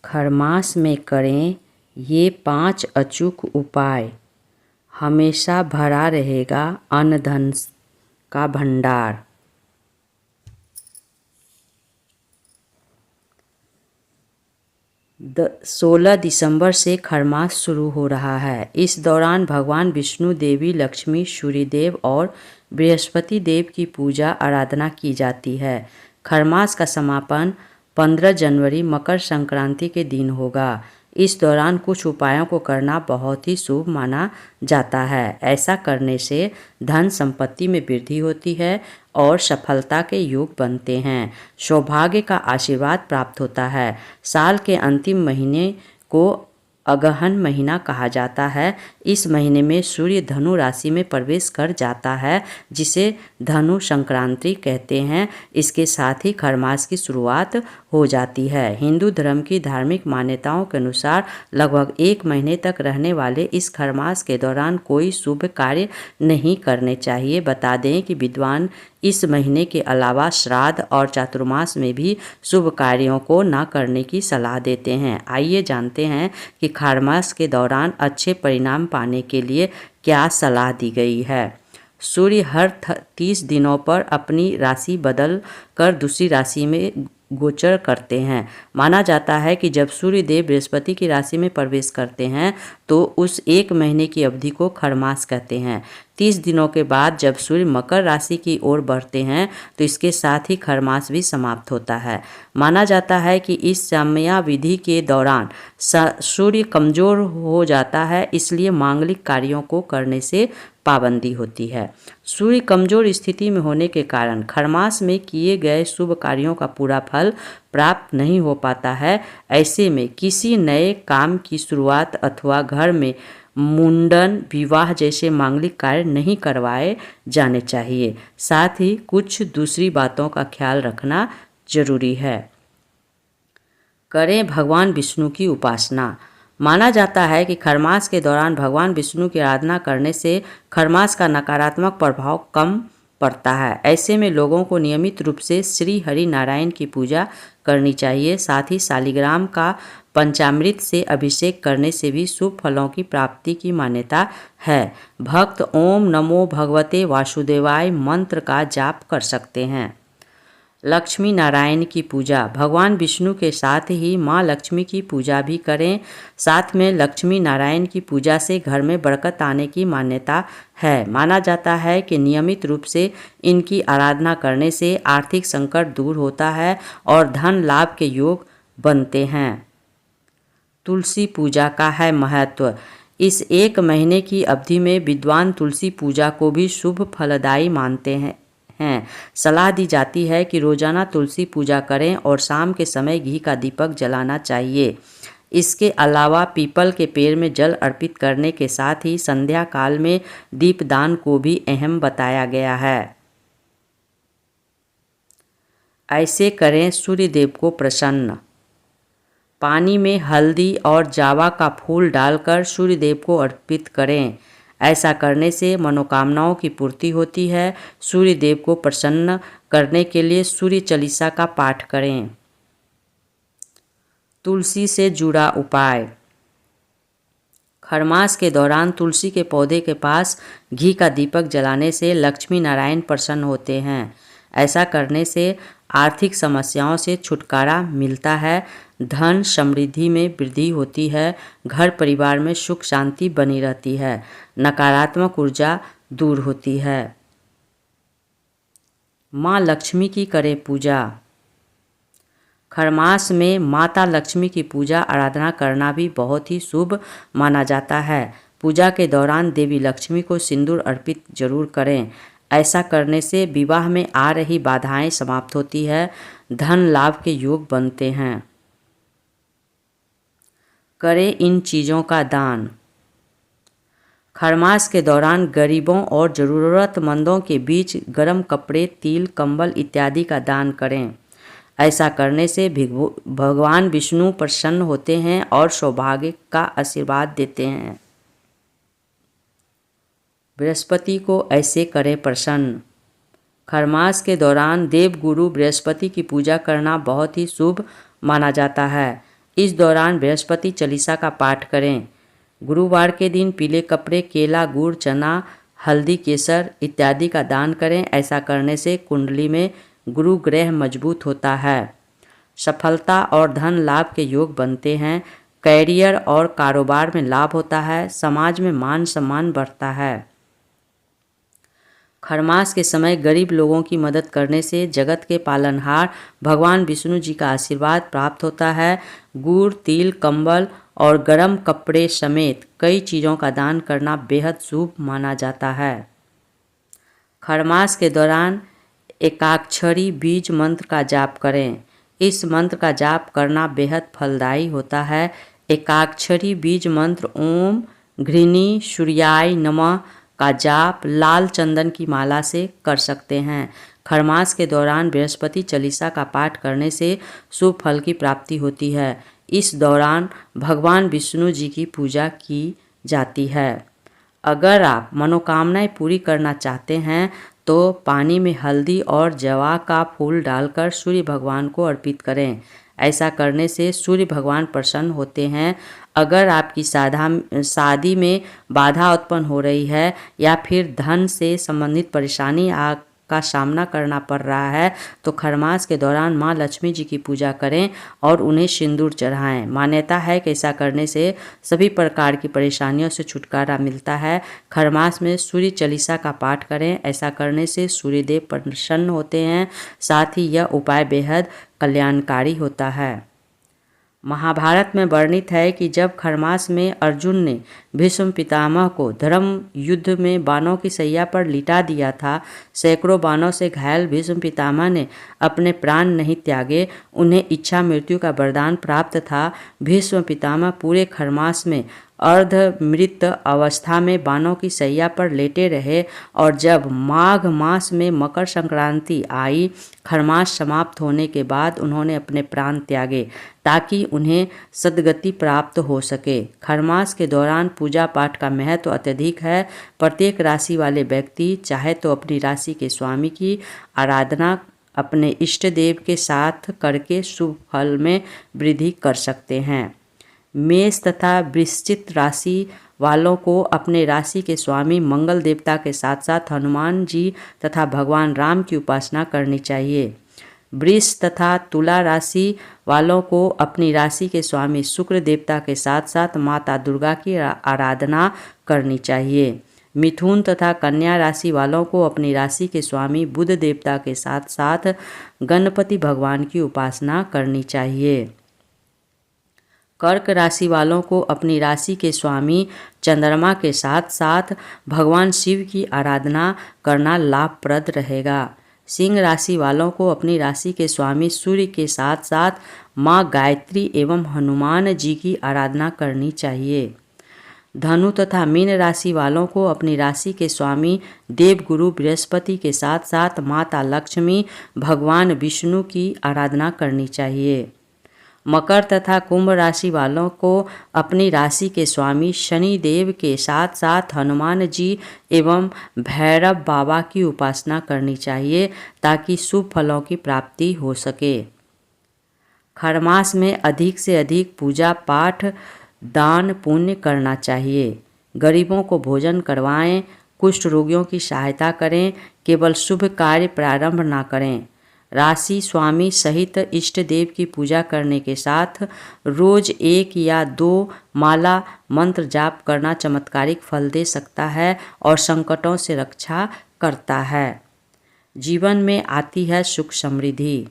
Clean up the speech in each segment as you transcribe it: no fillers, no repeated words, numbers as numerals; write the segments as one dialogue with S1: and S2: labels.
S1: खरमास में करें ये 5 अचूक उपाय, हमेशा भरा रहेगा अन्न धन का भंडार। 16 दिसंबर से खरमास शुरू हो रहा है। इस दौरान भगवान विष्णु, देवी लक्ष्मी, सूर्यदेव और बृहस्पति देव की पूजा आराधना की जाती है। खरमास का समापन 15 जनवरी मकर संक्रांति के दिन होगा। इस दौरान कुछ उपायों को करना बहुत ही शुभ माना जाता है। ऐसा करने से धन संपत्ति में वृद्धि होती है और सफलता के योग बनते हैं। सौभाग्य का आशीर्वाद प्राप्त होता है। साल के अंतिम महीने को अगहन महीना कहा जाता है। इस महीने में सूर्य धनु राशि में प्रवेश कर जाता है, जिसे धनु संक्रांति कहते हैं। इसके साथ ही खरमास की शुरुआत हो जाती है। हिंदू धर्म की धार्मिक मान्यताओं के अनुसार लगभग 1 महीने तक रहने वाले इस खरमास के दौरान कोई शुभ कार्य नहीं करने चाहिए। बता दें कि विद्वान इस महीने के अलावा श्राद्ध और चातुर्मास में भी शुभ कार्यों को न करने की सलाह देते हैं। आइए जानते हैं कि खरमास के दौरान अच्छे परिणाम पाने के लिए क्या सलाह दी गई है। सूर्य हर 30 दिनों पर अपनी राशि बदल कर दूसरी राशि में गोचर करते हैं। माना जाता है कि जब सूर्य देव बृहस्पति की राशि में प्रवेश करते हैं तो उस 1 महीने की अवधि को खरमास कहते हैं। 30 दिनों के बाद जब सूर्य मकर राशि की ओर बढ़ते हैं तो इसके साथ ही खरमास भी समाप्त होता है। माना जाता है कि इस समयावधि के दौरान सूर्य कमजोर हो जाता है, इसलिए मांगलिक कार्यों को करने से पाबंदी होती है। सूर्य कमजोर स्थिति में होने के कारण खरमास में किए गए शुभ कार्यों का पूरा फल प्राप्त नहीं हो पाता है। ऐसे में किसी नए काम की शुरुआत अथवा घर में मुंडन, विवाह जैसे मांगलिक कार्य नहीं करवाए जाने चाहिए। साथ ही कुछ दूसरी बातों का ख्याल रखना जरूरी है। करें भगवान विष्णु की उपासना। माना जाता है कि खरमास के दौरान भगवान विष्णु की आराधना करने से खरमास का नकारात्मक प्रभाव कम पड़ता है। ऐसे में लोगों को नियमित रूप से श्री हरि नारायण की पूजा करनी चाहिए। साथ ही शालिग्राम का पंचामृत से अभिषेक करने से भी शुभ फलों की प्राप्ति की मान्यता है। भक्त ओम नमो भगवते वासुदेवाय मंत्र का जाप कर सकते हैं। लक्ष्मी नारायण की पूजा। भगवान विष्णु के साथ ही माँ लक्ष्मी की पूजा भी करें। साथ में लक्ष्मी नारायण की पूजा से घर में बरकत आने की मान्यता है। माना जाता है कि नियमित रूप से इनकी आराधना करने से आर्थिक संकट दूर होता है और धन लाभ के योग बनते हैं। तुलसी पूजा का है महत्व। इस 1 महीने की अवधि में विद्वान तुलसी पूजा को भी शुभ फलदायी मानते हैं। सलाह दी जाती है कि रोजाना तुलसी पूजा करें और शाम के समय घी का दीपक जलाना चाहिए। इसके अलावा पीपल के पेड़ में जल अर्पित करने के साथ ही संध्या काल में दीपदान को भी अहम बताया गया है। ऐसे करें सूर्यदेव को प्रसन्न। पानी में हल्दी और जावा का फूल डालकर सूर्यदेव को अर्पित करें। ऐसा करने से मनोकामनाओं की पूर्ति होती है। सूर्य देव को प्रसन्न करने के लिए सूर्य चालीसा का पाठ करें। तुलसी से जुड़ा उपाय। खरमास के दौरान तुलसी के पौधे के पास घी का दीपक जलाने से लक्ष्मी नारायण प्रसन्न होते हैं। ऐसा करने से आर्थिक समस्याओं से छुटकारा मिलता है, धन समृद्धि में वृद्धि होती है, घर परिवार में सुख शांति बनी रहती है, नकारात्मक ऊर्जा दूर होती है। माँ लक्ष्मी की करें पूजा। खरमास में माता लक्ष्मी की पूजा आराधना करना भी बहुत ही शुभ माना जाता है। पूजा के दौरान देवी लक्ष्मी को सिंदूर अर्पित जरूर करें। ऐसा करने से विवाह में आ रही बाधाएं समाप्त होती है, धन लाभ के योग बनते हैं। करें इन चीज़ों का दान। खरमास के दौरान गरीबों और ज़रूरतमंदों के बीच गर्म कपड़े, तिल, कंबल इत्यादि का दान करें। ऐसा करने से भगवान विष्णु प्रसन्न होते हैं और सौभाग्य का आशीर्वाद देते हैं। बृहस्पति को ऐसे करें प्रसन्न। खरमास के दौरान देवगुरु बृहस्पति की पूजा करना बहुत ही शुभ माना जाता है। इस दौरान बृहस्पति चालीसा का पाठ करें। गुरुवार के दिन पीले कपड़े, केला, गुड़, चना, हल्दी, केसर इत्यादि का दान करें। ऐसा करने से कुंडली में गुरु ग्रह मजबूत होता है। सफलता और धन लाभ के योग बनते हैं। कैरियर और कारोबार में लाभ होता है। समाज में मान सम्मान बढ़ता है। खरमास के समय गरीब लोगों की मदद करने से जगत के पालनहार भगवान विष्णु जी का आशीर्वाद प्राप्त होता है। गुड़, तिल, कंबल और गर्म कपड़े समेत कई चीज़ों का दान करना बेहद शुभ माना जाता है। खरमास के दौरान एकाक्षरी बीज मंत्र का जाप करें। इस मंत्र का जाप करना बेहद फलदायी होता है। एकाक्षरी बीज मंत्र ओम घृणी सूर्याय नमः का जाप लाल चंदन की माला से कर सकते हैं। खरमास के दौरान बृहस्पति चालीसा का पाठ करने से शुभ फल की प्राप्ति होती है। इस दौरान भगवान विष्णु जी की पूजा की जाती है। अगर आप मनोकामनाएं पूरी करना चाहते हैं तो पानी में हल्दी और जवा का फूल डालकर सूर्य भगवान को अर्पित करें। ऐसा करने से सूर्य भगवान प्रसन्न होते हैं। अगर आपकी शादी में बाधा उत्पन्न हो रही है या फिर धन से संबंधित परेशानी का सामना करना पड़ रहा है तो खरमास के दौरान माँ लक्ष्मी जी की पूजा करें और उन्हें सिंदूर चढ़ाएं। मान्यता है कि ऐसा करने से सभी प्रकार की परेशानियों से छुटकारा मिलता है। खरमास में सूर्य चालीसा का पाठ करें। ऐसा करने से सूर्यदेव प्रसन्न होते हैं। साथ ही यह उपाय बेहद कल्याणकारी होता है। महाभारत में वर्णित है कि जब खरमास में अर्जुन ने भीष्म पितामह को धर्म युद्ध में बाणों की सैया पर लिटा दिया था, सैकड़ों बाणों से घायल भीष्म पितामह ने अपने प्राण नहीं त्यागे। उन्हें इच्छा मृत्यु का वरदान प्राप्त था। भीष्म पितामह पूरे खरमास में अर्धमृत अवस्था में बाणों की सैया पर लेटे रहे और जब माघ मास में मकर संक्रांति आई, खरमास समाप्त होने के बाद उन्होंने अपने प्राण त्यागे ताकि उन्हें सद्गति प्राप्त हो सके। खरमास के दौरान पूजा पाठ का महत्व अत्यधिक है। प्रत्येक राशि वाले व्यक्ति चाहे तो अपनी राशि के स्वामी की आराधना अपने इष्ट देव के साथ करके शुभ फल में वृद्धि कर सकते हैं। मेष तथा वृश्चिक राशि वालों को अपने राशि के स्वामी मंगल देवता के साथ साथ हनुमान जी तथा भगवान राम की उपासना करनी चाहिए। वृष तथा तुला राशि वालों को अपनी राशि के स्वामी शुक्र देवता के साथ साथ माता दुर्गा की आराधना करनी चाहिए। मिथुन तथा कन्या राशि वालों को अपनी राशि के स्वामी बुध देवता के साथ साथ गणपति भगवान की उपासना करनी चाहिए। कर्क राशि वालों को अपनी राशि के स्वामी चंद्रमा के साथ साथ भगवान शिव की आराधना करना लाभप्रद रहेगा। सिंह राशि वालों को अपनी राशि के स्वामी सूर्य के साथ साथ माँ गायत्री एवं हनुमान जी की आराधना करनी चाहिए। धनु तथा मीन राशि वालों को अपनी राशि के स्वामी देवगुरु बृहस्पति के साथ साथ माता लक्ष्मी, भगवान विष्णु की आराधना करनी चाहिए। मकर तथा कुंभ राशि वालों को अपनी राशि के स्वामी शनि देव के साथ साथ हनुमान जी एवं भैरव बाबा की उपासना करनी चाहिए ताकि शुभ फलों की प्राप्ति हो सके। खरमास में अधिक से अधिक पूजा पाठ दान पुण्य करना चाहिए। गरीबों को भोजन करवाएं, कुष्ठ रोगियों की सहायता करें, केवल शुभ कार्य प्रारंभ ना करें। राशि स्वामी सहित इष्ट देव की पूजा करने के साथ रोज 1 या 2 माला मंत्र जाप करना चमत्कारिक फल दे सकता है और संकटों से रक्षा करता है। जीवन में आती है सुख समृद्धि।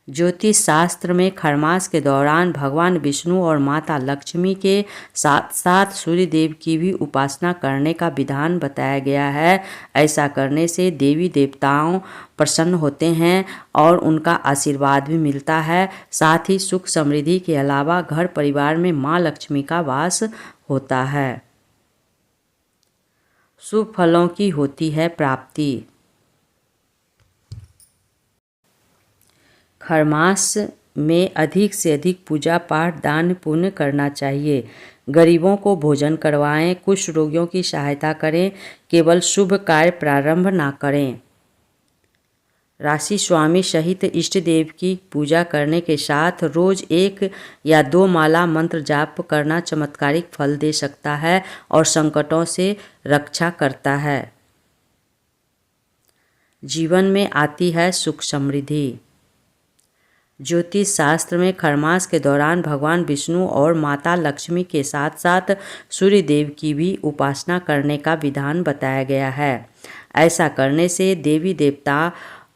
S1: ज्योतिष शास्त्र में खरमास के दौरान भगवान विष्णु और माता लक्ष्मी के साथ साथ सूर्य देव की भी उपासना करने का विधान बताया गया है। ऐसा करने से देवी देवताओं प्रसन्न होते हैं और उनका आशीर्वाद भी मिलता है। साथ ही सुख समृद्धि के अलावा घर परिवार में माँ लक्ष्मी का वास होता है। शुभ फलों की होती है प्राप्ति। खरमास में अधिक से अधिक पूजा पाठ दान पुण्य करना चाहिए। गरीबों को भोजन करवाएं, कुष्ठ रोगियों की सहायता करें, केवल शुभ कार्य प्रारंभ ना करें। राशि स्वामी सहित इष्ट देव की पूजा करने के साथ रोज 1 या 2 माला मंत्र जाप करना चमत्कारिक फल दे सकता है और संकटों से रक्षा करता है। जीवन में आती है सुख समृद्धि। ज्योतिष शास्त्र में खरमास के दौरान भगवान विष्णु और माता लक्ष्मी के साथ साथ सूर्य देव की भी उपासना करने का विधान बताया गया है। ऐसा करने से देवी देवता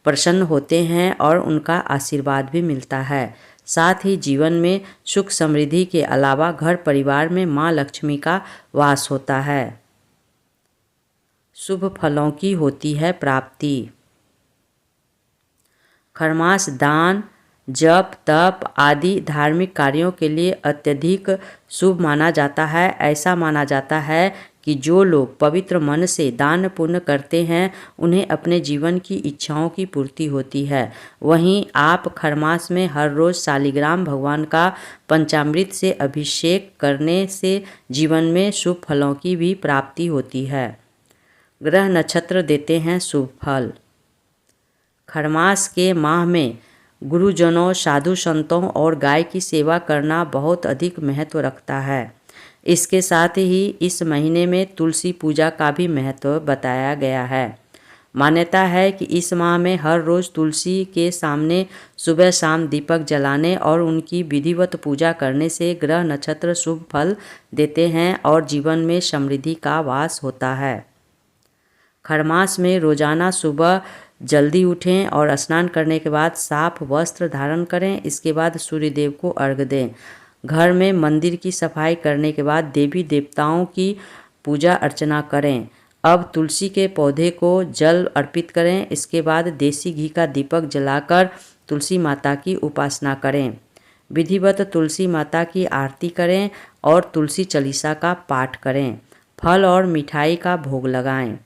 S1: प्रसन्न होते हैं और उनका आशीर्वाद भी मिलता है। साथ ही जीवन में सुख समृद्धि के अलावा घर परिवार में माँ लक्ष्मी का वास होता है। शुभ फलों की होती है प्राप्ति। खरमास दान, जप, तप आदि धार्मिक कार्यों के लिए अत्यधिक शुभ माना जाता है। ऐसा माना जाता है कि जो लोग पवित्र मन से दान पुण्य करते हैं उन्हें अपने जीवन की इच्छाओं की पूर्ति होती है। वहीं आप खरमास में हर रोज़ शालिग्राम भगवान का पंचामृत से अभिषेक करने से जीवन में शुभ फलों की भी प्राप्ति होती है। ग्रह नक्षत्र देते हैं शुभ फल। खरमास के माह में गुरुजनों, साधु संतों और गाय की सेवा करना बहुत अधिक महत्व रखता है। इसके साथ ही इस महीने में तुलसी पूजा का भी महत्व बताया गया है। मान्यता है कि इस माह में हर रोज़ तुलसी के सामने सुबह शाम दीपक जलाने और उनकी विधिवत पूजा करने से ग्रह नक्षत्र शुभ फल देते हैं और जीवन में समृद्धि का वास होता है। खरमास में रोजाना सुबह जल्दी उठें और स्नान करने के बाद साफ वस्त्र धारण करें। इसके बाद सूर्य देव को अर्घ्य दें। घर में मंदिर की सफाई करने के बाद देवी देवताओं की पूजा अर्चना करें। अब तुलसी के पौधे को जल अर्पित करें। इसके बाद देसी घी का दीपक जलाकर तुलसी माता की उपासना करें। विधिवत तुलसी माता की आरती करें और तुलसी चालीसा का पाठ करें। फल और मिठाई का भोग लगाएं।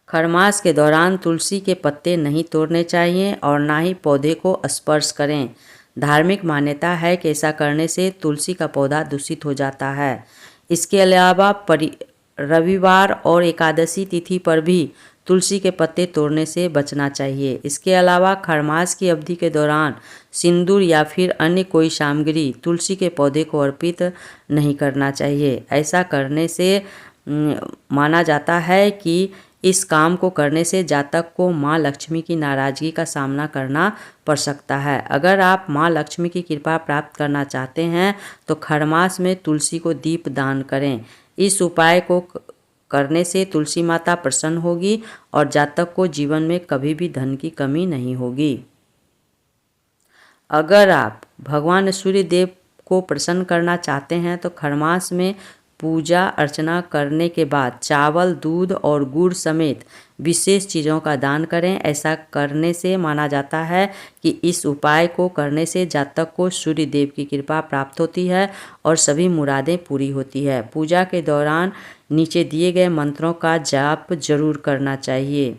S1: खरमास के दौरान तुलसी के पत्ते नहीं तोड़ने चाहिए और ना ही पौधे को स्पर्श करें। धार्मिक मान्यता है कि ऐसा करने से तुलसी का पौधा दूषित हो जाता है। इसके अलावा रविवार और एकादशी तिथि पर भी तुलसी के पत्ते तोड़ने से बचना चाहिए। इसके अलावा खरमास की अवधि के दौरान सिंदूर या फिर अन्य कोई सामग्री तुलसी के पौधे को अर्पित नहीं करना चाहिए। ऐसा करने से माना जाता है कि इस काम को करने से जातक को माँ लक्ष्मी की नाराजगी का सामना करना पड़ सकता है। अगर आप माँ लक्ष्मी की कृपा प्राप्त करना चाहते हैं तो खरमास में तुलसी को दीप दान करें। इस उपाय को करने से तुलसी माता प्रसन्न होगी और जातक को जीवन में कभी भी धन की कमी नहीं होगी। अगर आप भगवान सूर्य देव को प्रसन्न करना चाहते हैं तो खरमास में पूजा अर्चना करने के बाद चावल, दूध और गुड़ समेत विशेष चीज़ों का दान करें। ऐसा करने से माना जाता है कि इस उपाय को करने से जातक को सूर्य देव की कृपा प्राप्त होती है और सभी मुरादें पूरी होती है। पूजा के दौरान नीचे दिए गए मंत्रों का जाप जरूर करना चाहिए।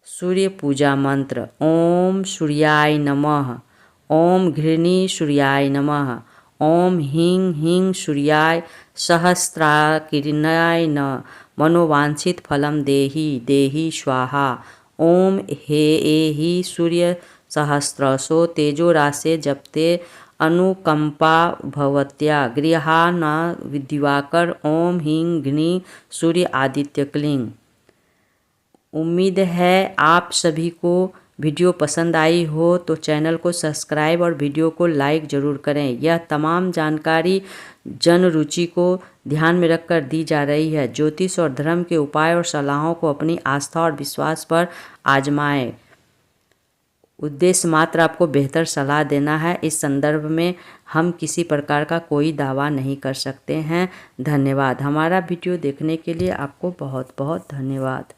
S1: सूर्य पूजा मंत्र: ओम सूर्याय नमः, ओम घृणी सूर्याय नमः, ओम ह्रीं ह्रीं सूर्याय सहस्राकिरणाय नमः, मनोवांछित फलम देहि देहि स्वाहा। ओम हे एहि सूर्य सहस्रशो तेजो राशे जपते अनुकंपा भवत्या गृहा न दिवाकर। ओम ह्रीं घ्रीं सूर्य आदित्य क्लीं। उम्मीद है आप सभी को वीडियो पसंद आई हो तो चैनल को सब्सक्राइब और वीडियो को लाइक ज़रूर करें। यह तमाम जानकारी जन रुचि को ध्यान में रखकर दी जा रही है। ज्योतिष और धर्म के उपाय और सलाहों को अपनी आस्था और विश्वास पर आजमाएं। उद्देश्य मात्र आपको बेहतर सलाह देना है। इस संदर्भ में हम किसी प्रकार का कोई दावा नहीं कर सकते हैं। धन्यवाद। हमारा वीडियो देखने के लिए आपको बहुत बहुत धन्यवाद।